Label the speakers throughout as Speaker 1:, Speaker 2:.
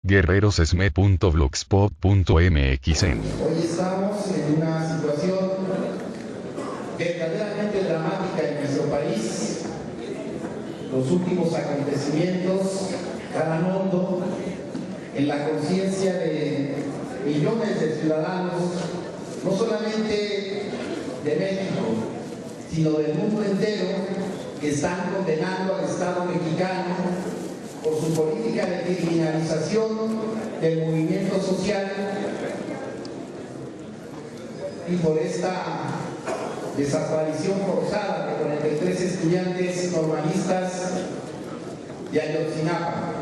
Speaker 1: guerrerosesme.blogspot.mx.
Speaker 2: Hoy estamos en una situación verdaderamente dramática en nuestro país. Los últimos acontecimientos calan hondo en la conciencia de millones de ciudadanos, no solamente de México, sino del mundo entero, que están condenando al Estado mexicano por su política de criminalización del movimiento social y por esta desaparición forzada de 43 estudiantes normalistas de Ayotzinapa.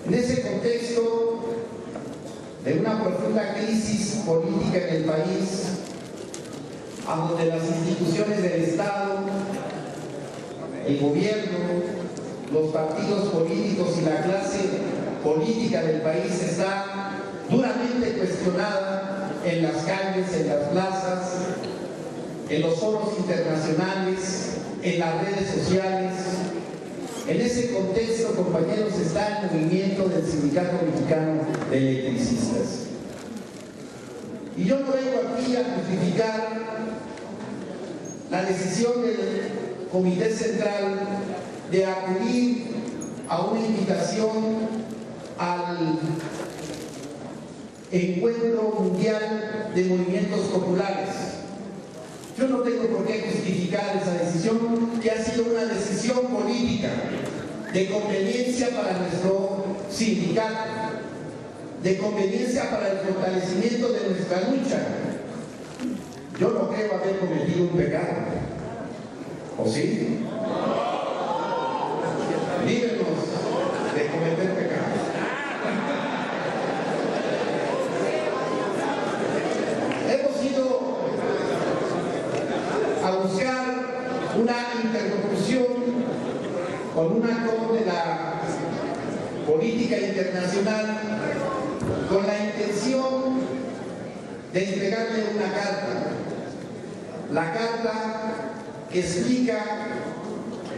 Speaker 2: En ese contexto de una profunda crisis política en el país, a donde las instituciones del Estado, el gobierno, los partidos políticos y la clase política del país está duramente cuestionada en las calles, en las plazas, en los foros internacionales, en las redes sociales. En ese contexto, compañeros, está el movimiento del Sindicato Mexicano de Electricistas. Y yo no vengo aquí a justificar la decisión del Comité Central de acudir a una invitación al Encuentro Mundial de Movimientos Populares. Yo no tengo por qué justificar esa decisión, que ha sido una decisión política de conveniencia para nuestro sindicato, de conveniencia para el fortalecimiento de nuestra lucha. Yo no creo haber cometido un pecado. ¿O sí? Líbranos de cometer pecados. Hemos ido a buscar una interlocución con un actor de la política internacional con la intención de entregarle una carta. La carta que explica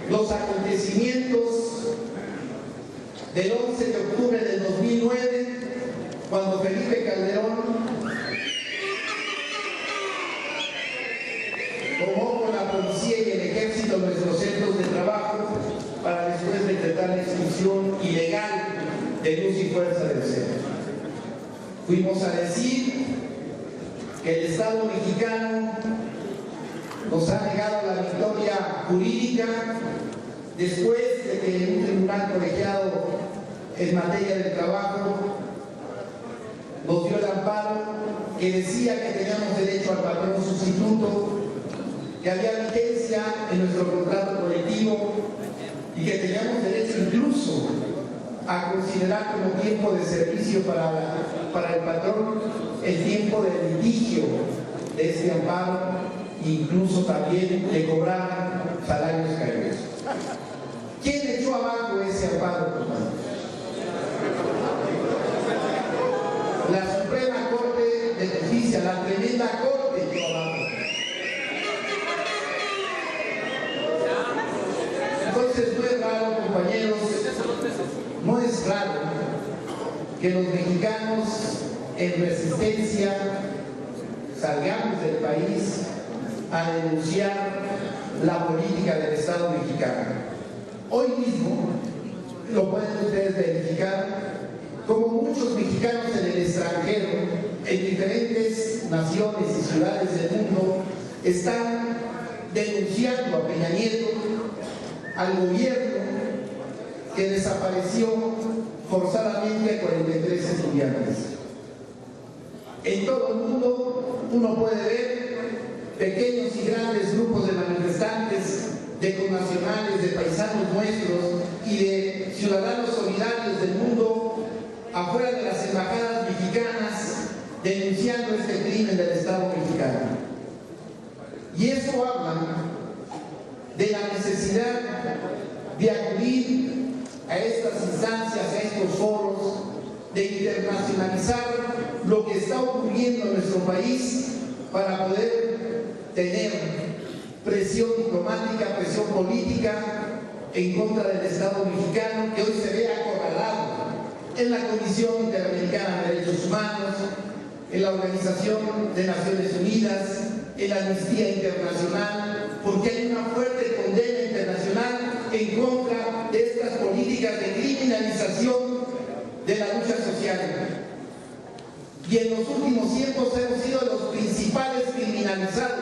Speaker 2: los acontecimientos del 11 de octubre del 2009, cuando Felipe Calderón tomó con la policía y el ejército nuestros centros de trabajo para después decretar la expulsión ilegal de Luz y Fuerza del Centro. Fuimos a decir que el Estado mexicano nos ha negado la victoria jurídica después de que un tribunal colegiado en materia de trabajo nos dio el amparo que decía que teníamos derecho al patrón sustituto, que había vigencia en nuestro contrato colectivo y que teníamos derecho incluso a considerar como tiempo de servicio para el patrón el tiempo de litigio de este amparo, incluso también de cobrar salarios caídos. ¿Quién echó abajo ese amparo, hermano? La Suprema Corte de Justicia, la tremenda Corte echó abajo. Entonces no es raro, compañeros, no es raro que los mexicanos en resistencia salgamos del país a denunciar la política del Estado mexicano. Hoy mismo, lo pueden ustedes verificar, como muchos mexicanos en el extranjero, en diferentes naciones y ciudades del mundo, están denunciando a Peña Nieto, al gobierno que desapareció forzadamente a 43 estudiantes. En todo el mundo uno puede ver pequeños y grandes grupos de manifestantes, de connacionales, de paisanos nuestros y de ciudadanos solidarios del mundo afuera de las embajadas mexicanas denunciando este crimen del Estado mexicano. Y eso habla de la necesidad de acudir a estas instancias, a estos foros, de internacionalizar lo que está ocurriendo en nuestro país para poder tener presión diplomática, presión política en contra del Estado mexicano, que hoy se ve acorralado en la Comisión Interamericana de Derechos Humanos, en la Organización de Naciones Unidas, en la Amnistía Internacional, porque hay una fuerte condena internacional en contra de estas políticas de criminalización de la lucha social. Y en los últimos tiempos hemos sido los principales criminalizados.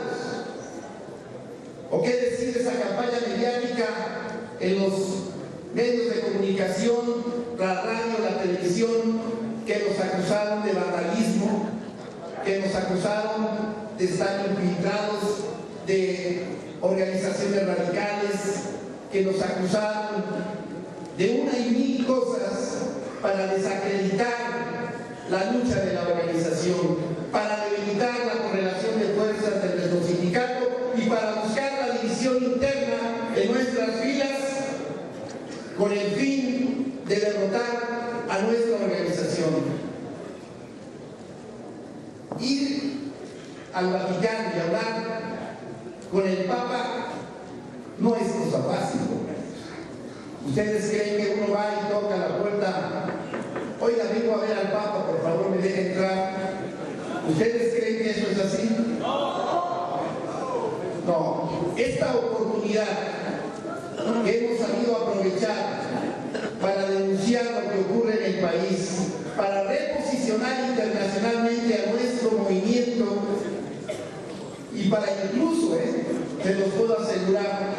Speaker 2: ¿O qué decir de esa campaña mediática en los medios de comunicación, la radio, la televisión, que nos acusaron de vandalismo, que nos acusaron de estar infiltrados de organizaciones radicales, que nos acusaron de una y mil cosas para desacreditar la lucha de la organización, para debilitar la correlación de fuerzas de nuestro sindicato y para buscar la división interna en nuestras filas con el fin de derrotar a nuestra organización. Ir al Vaticano y hablar con el Papa no es cosa fácil. ¿Ustedes creen que uno va y toca la puerta? Oiga, vengo a ver al Papa, por favor me deje entrar. ¿Ustedes creen que eso es así? No. Esta oportunidad que hemos sabido aprovechar para denunciar lo que ocurre en el país, para reposicionar internacionalmente a nuestro movimiento y para incluso, se los puedo asegurar,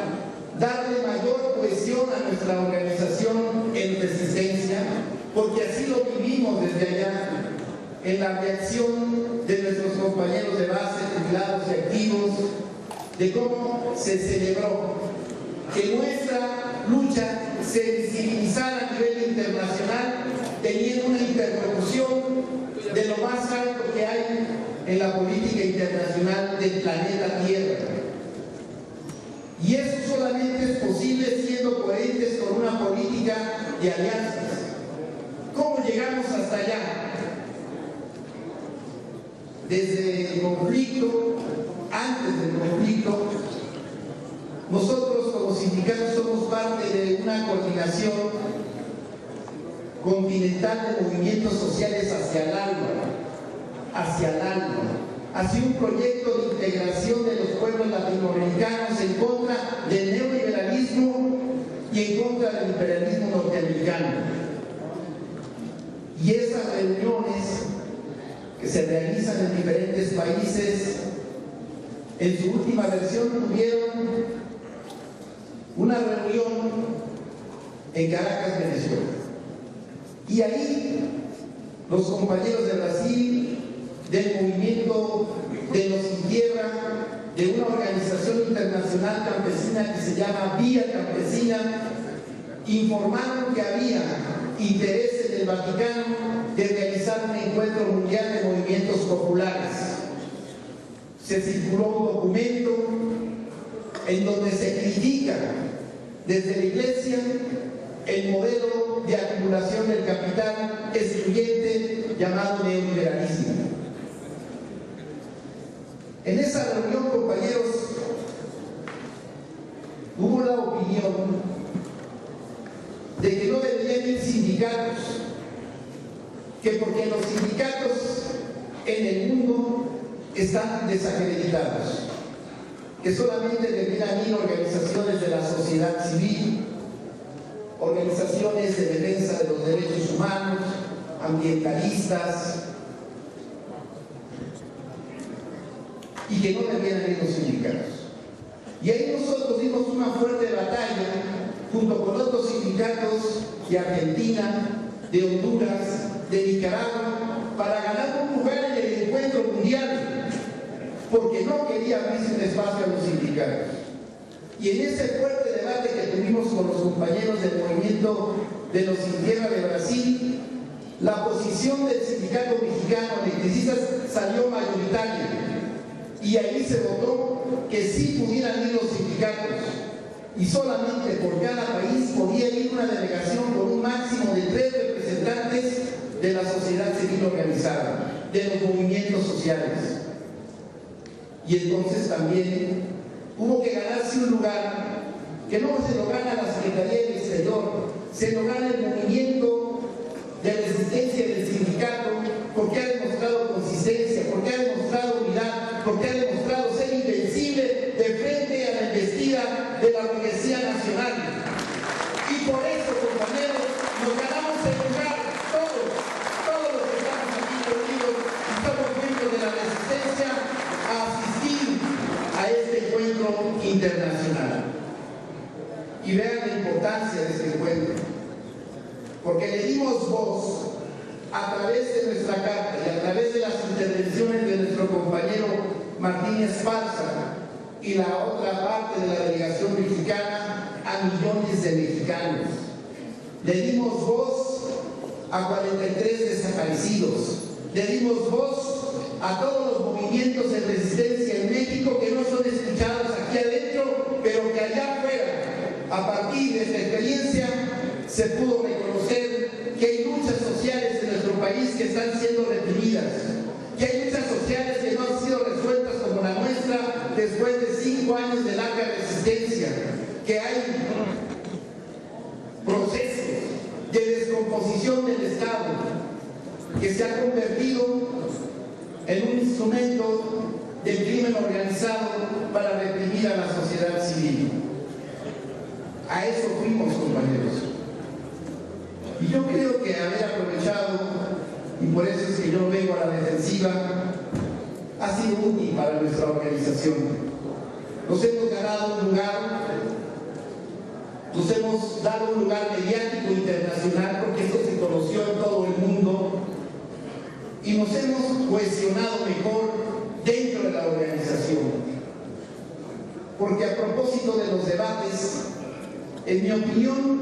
Speaker 2: darle mayor cohesión a nuestra organización en resistencia, porque así lo vivimos desde allá, en la reacción de nuestros compañeros de base, jubilados y activos, de cómo se celebró que nuestra lucha se visibilizara a nivel internacional, teniendo una interlocución de lo más alto que hay en la política internacional del planeta Tierra. Y eso solamente es posible siendo coherentes con una política de alianzas. ¿Cómo llegamos hasta allá? Desde el conflicto, antes del conflicto, nosotros como sindicatos somos parte de una coordinación continental de movimientos sociales hacia el alma, hacia un proyecto de integración de los pueblos latinoamericanos en contra del neoliberalismo y en contra del imperialismo norteamericano. Y esas reuniones que se realizan en diferentes países, en su última versión tuvieron una reunión en Caracas, Venezuela. Y ahí los compañeros de Brasil, del movimiento de los Sin Tierra, de una organización internacional campesina que se llama Vía Campesina, informaron que había interés en el Vaticano de realizar un encuentro mundial de movimientos populares. Se circuló un documento en donde se critica desde la Iglesia el modelo de acumulación del capital excluyente llamado neoliberalismo. En esa reunión, compañeros, hubo la opinión de que no deberían ir sindicatos, que porque los sindicatos en el mundo están desacreditados, que solamente deberían ir organizaciones de la sociedad civil, organizaciones de defensa de los derechos humanos, ambientalistas, y que no debieran ir los sindicatos. Y ahí nosotros dimos una fuerte batalla junto con otros sindicatos de Argentina, de Honduras, de Nicaragua, para ganar un lugar en el encuentro mundial, porque no quería abrirse un espacio a los sindicatos. Y en ese fuerte debate que tuvimos con los compañeros del movimiento de los Sin Tierra de Brasil, la posición del sindicato mexicano de electricistas salió mayoritaria. Y ahí se votó que sí pudieran ir los sindicatos y solamente por cada país podía ir una delegación con un máximo de 3 representantes de la sociedad civil organizada, de los movimientos sociales. Y entonces también hubo que ganarse un lugar que no se lo gana la Secretaría del Exterior, se lo gana el movimiento de resistencia del sindicato, porque ha demostrado consistencia, porque ha demostrado unidad, porque ha demostrado ser invencible de frente a la embestida de la Universidad Nacional. Y por eso, compañeros, nos ganamos el lugar, todos los que estamos aquí reunidos y somos miembros de la resistencia, a asistir a este encuentro internacional. Y vean la importancia de este encuentro, porque le dimos voz a través de nuestra carta y a través de las intervenciones de nuestro compañero Martín Esparza y la otra parte de la delegación mexicana a millones de mexicanos. Le dimos voz a 43 desaparecidos, le dimos voz a todos los movimientos de resistencia en México que no son escuchados aquí adentro, pero que allá afuera, a partir de esta experiencia, se pudo reconocer que hay luchas sociales en nuestro país que están siendo reprimidas, que hay luchas sociales que no han sido resueltas como la nuestra después de 5 años de larga resistencia, que hay procesos de descomposición del Estado que se ha convertido en un instrumento del crimen organizado para reprimir a la sociedad civil. A eso fuimos, compañeros. Y yo creo que haber aprovechado, y por eso es que yo vengo a la defensiva, ha sido útil para nuestra organización. Nos hemos ganado un lugar, nos hemos dado un lugar mediático internacional, porque esto se conoció en todo el mundo, y nos hemos cohesionado mejor dentro de la organización. Porque a propósito de los debates, en mi opinión,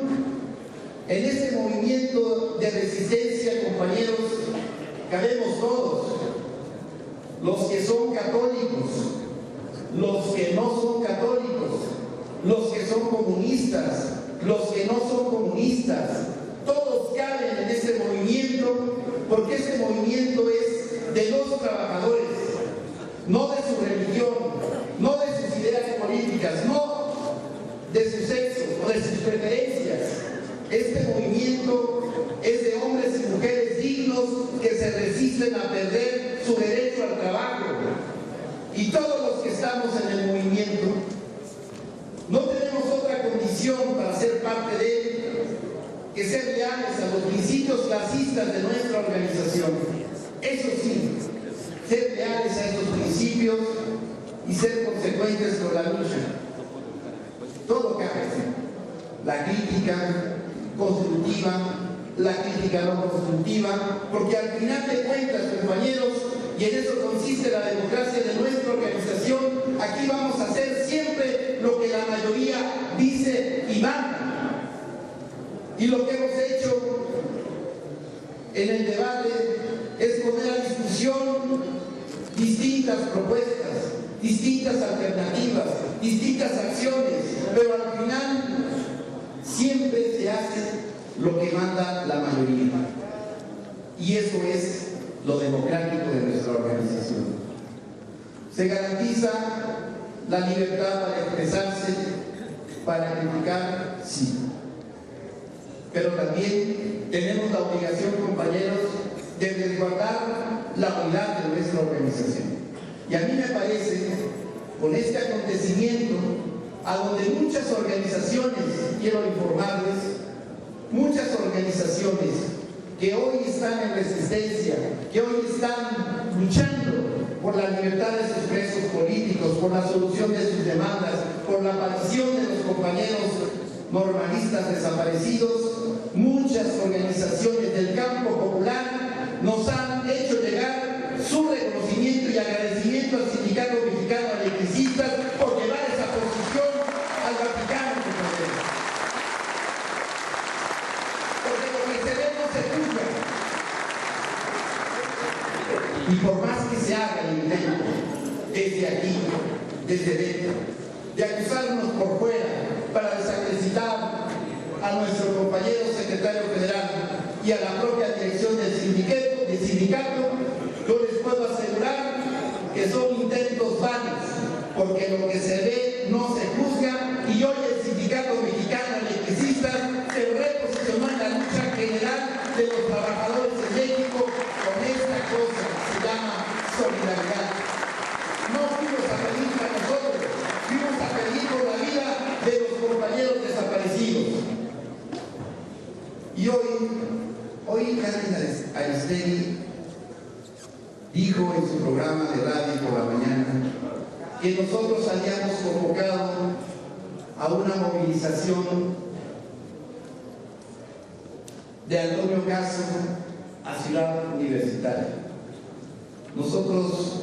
Speaker 2: en este movimiento de resistencia, compañeros, cabemos todos, los que son católicos, los que no son católicos, los que son comunistas, los que no son comunistas, todos caben en este movimiento, porque este movimiento es de los trabajadores, no de su religión, no de sus ideas políticas, no de su sexo o de sus preferencias. Este movimiento es de hombres y mujeres dignos que se resisten a perder su derecho al trabajo. Y todos los que estamos en el movimiento no tenemos otra condición para ser parte de él que ser leales a los principios clasistas de nuestra organización. Eso sí, ser leales a esos principios y ser consecuentes con la lucha. Todo cabe. La crítica constructiva, la crítica no constructiva, porque al final de cuentas, compañeros, y en eso consiste la democracia de nuestra organización, aquí vamos a hacer siempre lo que la mayoría dice y manda. Y lo que hemos hecho en el debate es poner a discusión distintas propuestas, distintas alternativas, distintas acciones, pero al final siempre se hace lo que manda la mayoría. Y eso es lo democrático de nuestra organización. Se garantiza la libertad para expresarse, para criticar, sí. Pero también tenemos la obligación, compañeros, de resguardar la unidad de nuestra organización. Y a mí me parece, con este acontecimiento, a donde muchas organizaciones, quiero informarles, muchas organizaciones que hoy están en resistencia, que hoy están luchando por la libertad de sus presos políticos, por la solución de sus demandas, por la aparición de los compañeros normalistas desaparecidos, muchas organizaciones del campo popular nos han hecho llegar su reconocimiento y agradecimiento al Sindicato Mexicano de Electricistas por llevar esa posición al Vaticano. Porque lo que se ve no se juzga. Y por más que se haga el intento, desde aquí, desde dentro, de acusarnos por fuera para desacreditar a nuestro compañero secretario federal y a la propia dirección del sindicato, yo les puedo asegurar que son intentos vanos, porque lo que se ve no se juzga, y hoy el Sindicato Mexicano de Electricistas se reposicionó en la lucha general de los trabajadores. Aristegui dijo en su programa de radio por la mañana que nosotros habíamos convocado a una movilización de Antonio Caso a Ciudad Universitaria. Nosotros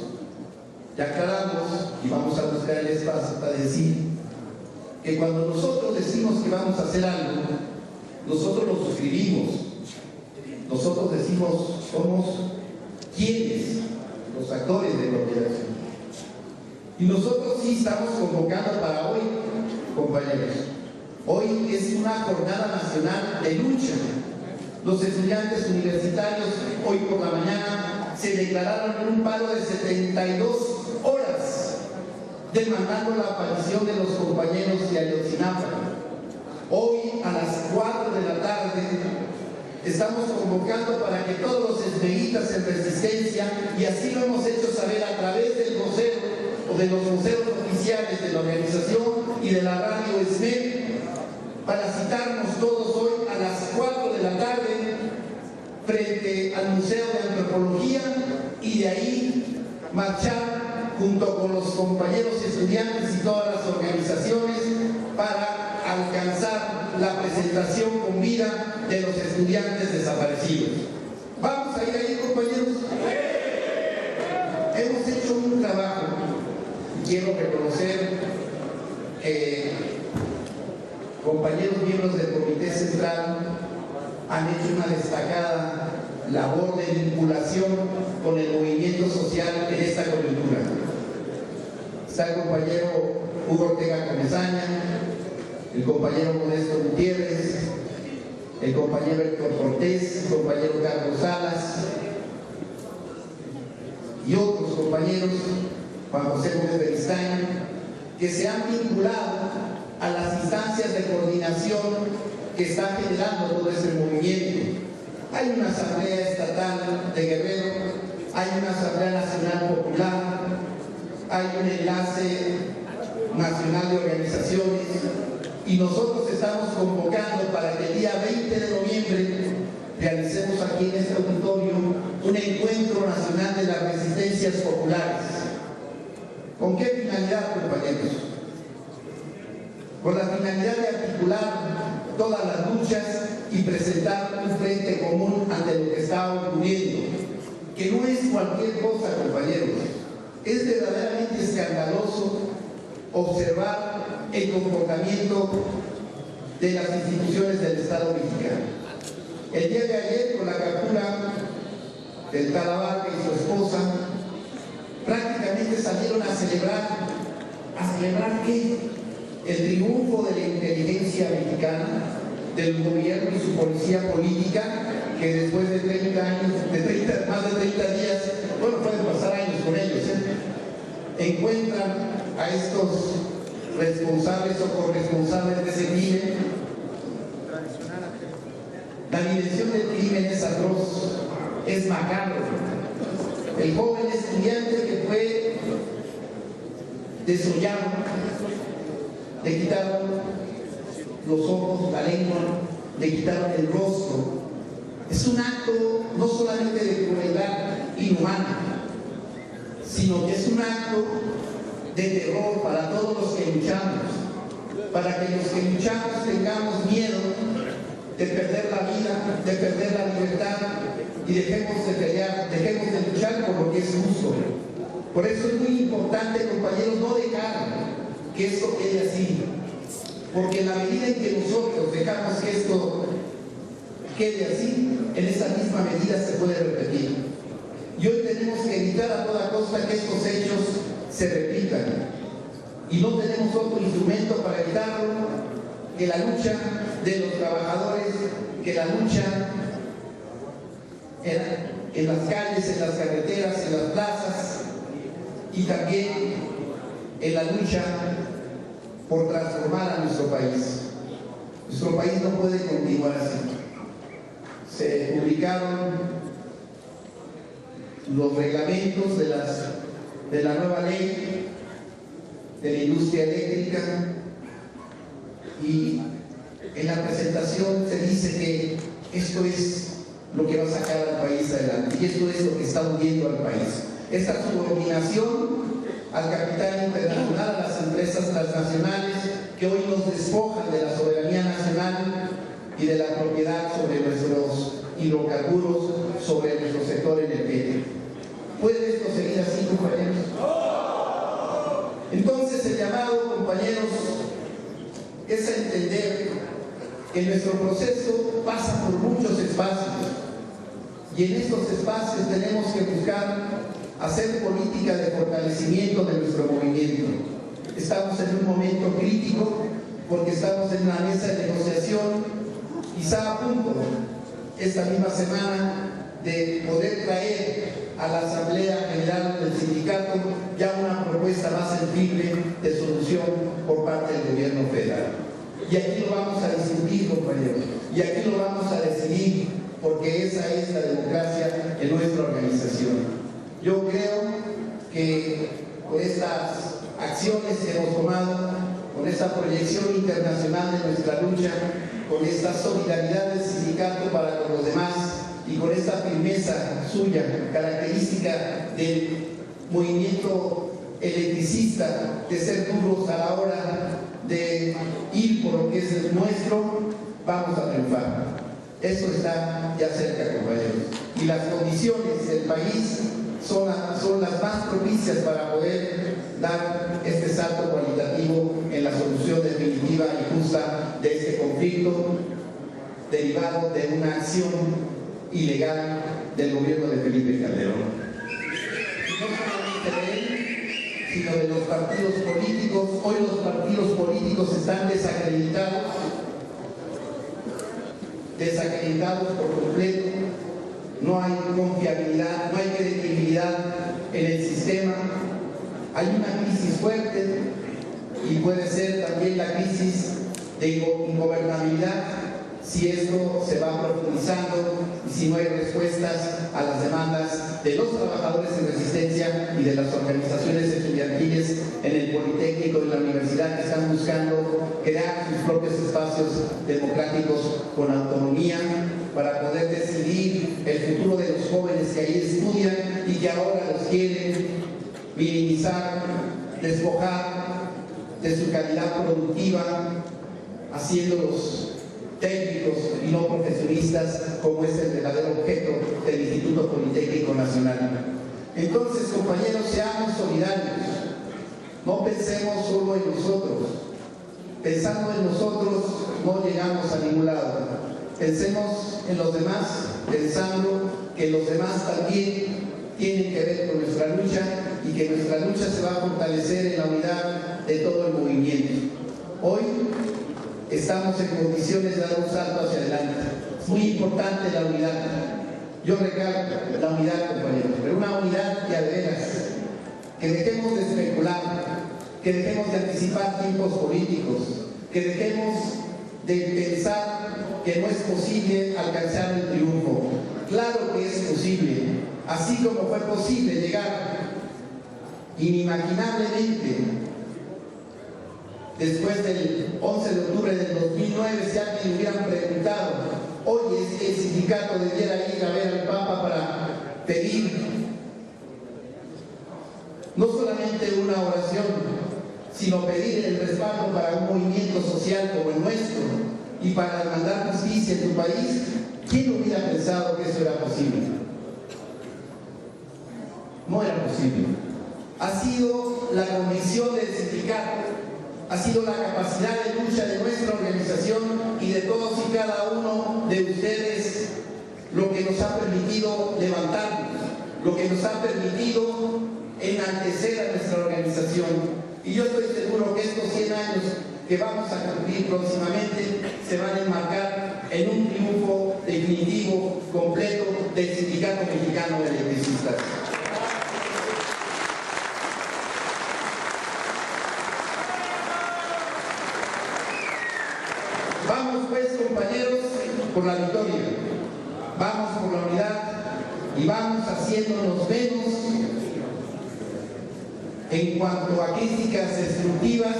Speaker 2: ya aclaramos y vamos a buscar el espacio para decir que cuando nosotros decimos que vamos a hacer algo, nosotros lo suscribimos. Nosotros decimos, somos quienes, los actores de la operación. Y nosotros sí estamos convocando para hoy, compañeros. Hoy es una jornada nacional de lucha. Los estudiantes universitarios hoy por la mañana se declararon en un paro de 72 horas demandando la aparición de los compañeros de Ayotzinapa. Hoy a las 4 de la tarde estamos convocando para que todos los esmeítas en resistencia, y así lo hemos hecho saber a través del vocero o de los voceros oficiales de la organización y de la radio ESME, para citarnos todos hoy a las 4 de la tarde frente al Museo de Antropología y de ahí marchar junto con los compañeros estudiantes y todas las organizaciones para alcanzar la presentación con vida de los estudiantes desaparecidos. ¿Vamos a ir ahí, compañeros? Hemos hecho un trabajo. Quiero reconocer que compañeros miembros del Comité Central han hecho una destacada labor de vinculación con el movimiento social en esta coyuntura. Está el compañero Hugo Ortega Comesaña, el compañero Modesto Gutiérrez, el compañero Héctor Cortés, el compañero Carlos Salas y otros compañeros, Juan José Gómez Beristain, que se han vinculado a las instancias de coordinación que está generando todo este movimiento. Hay una asamblea estatal de Guerrero, hay una asamblea nacional popular, hay un enlace nacional de organizaciones, y nosotros estamos convocando para que el día 20 de noviembre realicemos aquí en este auditorio un encuentro nacional de las resistencias populares. ¿Con qué finalidad, compañeros? Con la finalidad de articular todas las luchas y presentar un frente común ante lo que está ocurriendo, que no es cualquier cosa, compañeros. Es verdaderamente escandaloso observar el comportamiento de las instituciones del Estado mexicano. El día de ayer, con la captura del Talabarca y su esposa, prácticamente salieron a celebrar ¿qué? El triunfo de la inteligencia mexicana, del gobierno y su policía política, que después de 30 años, más de 30 días, bueno, pueden pasar años con ellos, encuentran a estos responsables o corresponsables de ese crimen. La dimensión del crimen es atroz, es macabro. El joven estudiante que fue desollado, le quitaron los ojos, la lengua, le quitaron el rostro. Es un acto no solamente de crueldad inhumana, sino que es un acto de terror para todos los que luchamos, para que los que luchamos tengamos miedo de perder la vida, de perder la libertad, y dejemos de pelear, dejemos de luchar por lo que es justo. Por eso es muy importante, compañeros, no dejar que esto quede así, porque en la medida en que nosotros dejamos que esto quede así, en esa misma medida se puede repetir. Y hoy tenemos que evitar a toda costa que estos hechos se repitan, y no tenemos otro instrumento para evitarlo que la lucha de los trabajadores, que la lucha en las calles, en las carreteras, en las plazas, y también en la lucha por transformar a nuestro país. Nuestro país no puede continuar así. Se publicaron los reglamentos de la nueva ley de la industria eléctrica, y en la presentación se dice que esto es lo que va a sacar al país adelante. Y esto es lo que está hundiendo al país. Esta subordinación al capital internacional, a las empresas transnacionales que hoy nos despojan de la soberanía nacional y de la propiedad sobre nuestros hidrocarburos, sobre nuestro sector energético. ¿Puede esto seguir así, compañeros? Entonces el llamado, compañeros, es a entender que nuestro proceso pasa por muchos espacios y en estos espacios tenemos que buscar hacer política de fortalecimiento de nuestro movimiento. Estamos en un momento crítico porque estamos en una mesa de negociación, quizá a punto esta misma semana de poder traer a la Asamblea General del Sindicato ya una propuesta más sensible de solución por parte del gobierno federal. Y aquí lo vamos a discutir, compañeros, y aquí lo vamos a decidir, porque esa es la democracia en nuestra organización. Yo creo que con estas acciones que hemos tomado, con esta proyección internacional de nuestra lucha, con esta solidaridad del sindicato para con los demás y con esta firmeza suya, característica del movimiento electricista, de ser duros a la hora de ir por lo que es nuestro, vamos a triunfar. Eso está ya cerca, compañeros. Y las condiciones del país son las más propicias para poder dar este salto cualitativo en la solución definitiva y justa de este conflicto derivado de una acción ilegal del gobierno de Felipe Calderón. No solamente de él, sino de los partidos políticos. Hoy los partidos políticos están desacreditados por completo. No hay confiabilidad, no hay credibilidad en el sistema. Hay una crisis fuerte y puede ser también la crisis de ingobernabilidad si esto se va profundizando y si no hay respuestas a las demandas de los trabajadores en resistencia y de las organizaciones estudiantiles en el Politécnico y la universidad que están buscando crear sus propios espacios democráticos con autonomía para poder decidir el futuro de los jóvenes que ahí estudian y que ahora los quieren minimizar, despojar de su calidad productiva, haciéndolos técnicos y no profesionistas, como es el verdadero objeto del Instituto Politécnico Nacional. Entonces, compañeros, seamos solidarios, no pensemos solo en nosotros. Pensando en nosotros no llegamos a ningún lado. Pensemos en los demás, pensando que los demás también tienen que ver con nuestra lucha y que nuestra lucha se va a fortalecer en la unidad de todo el movimiento. Hoy estamos en condiciones de dar un salto hacia adelante. Es muy importante la unidad. Yo recalco la unidad, compañeros, pero una unidad que a veras, que dejemos de especular, que dejemos de anticipar tiempos políticos, que dejemos de pensar que no es posible alcanzar el triunfo. Claro que es posible, así como fue posible llegar inimaginablemente después del 11 de octubre del 2009, si alguien le hubieran preguntado, oye, es que el sindicato debiera ir a ver al Papa para pedir no solamente una oración, sino pedir el respaldo para un movimiento social como el nuestro y para demandar justicia en tu país, ¿quién hubiera pensado que eso era posible? No era posible. Ha sido la convicción del sindicato, ha sido la capacidad de lucha de nuestra organización y de todos y cada uno de ustedes lo que nos ha permitido levantarnos, lo que nos ha permitido enaltecer a nuestra organización. Y yo estoy seguro que estos 100 años que vamos a cumplir próximamente se van a enmarcar en un triunfo definitivo, completo, del Sindicato Mexicano de Electricistas. Vamos pues, compañeros, por la victoria, vamos por la unidad y vamos haciéndonos menos en cuanto a críticas destructivas,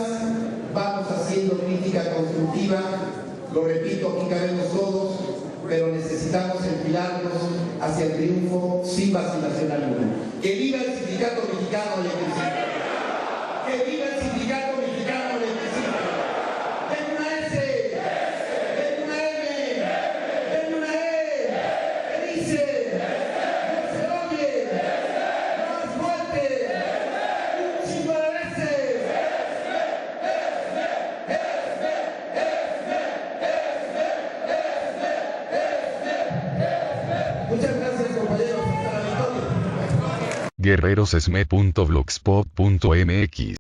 Speaker 2: vamos haciendo crítica constructiva. Lo repito, aquí cabemos todos, pero necesitamos el encaminarnos hacia el triunfo sin vacilación alguna. ¡Que viva el Sindicato Mexicano de Electricidad! ¡Que viva el Sindicato Mexicano de Electricidad! ¡Den una S! ¡Den una M! ¡Den una E! ¿Qué dice? ¡No se oye! ¡Más fuerte! ¡Un chingo de veces! Muchas gracias, compañeros. Hasta la victoria.
Speaker 1: guerrerosesme.blogspot.mx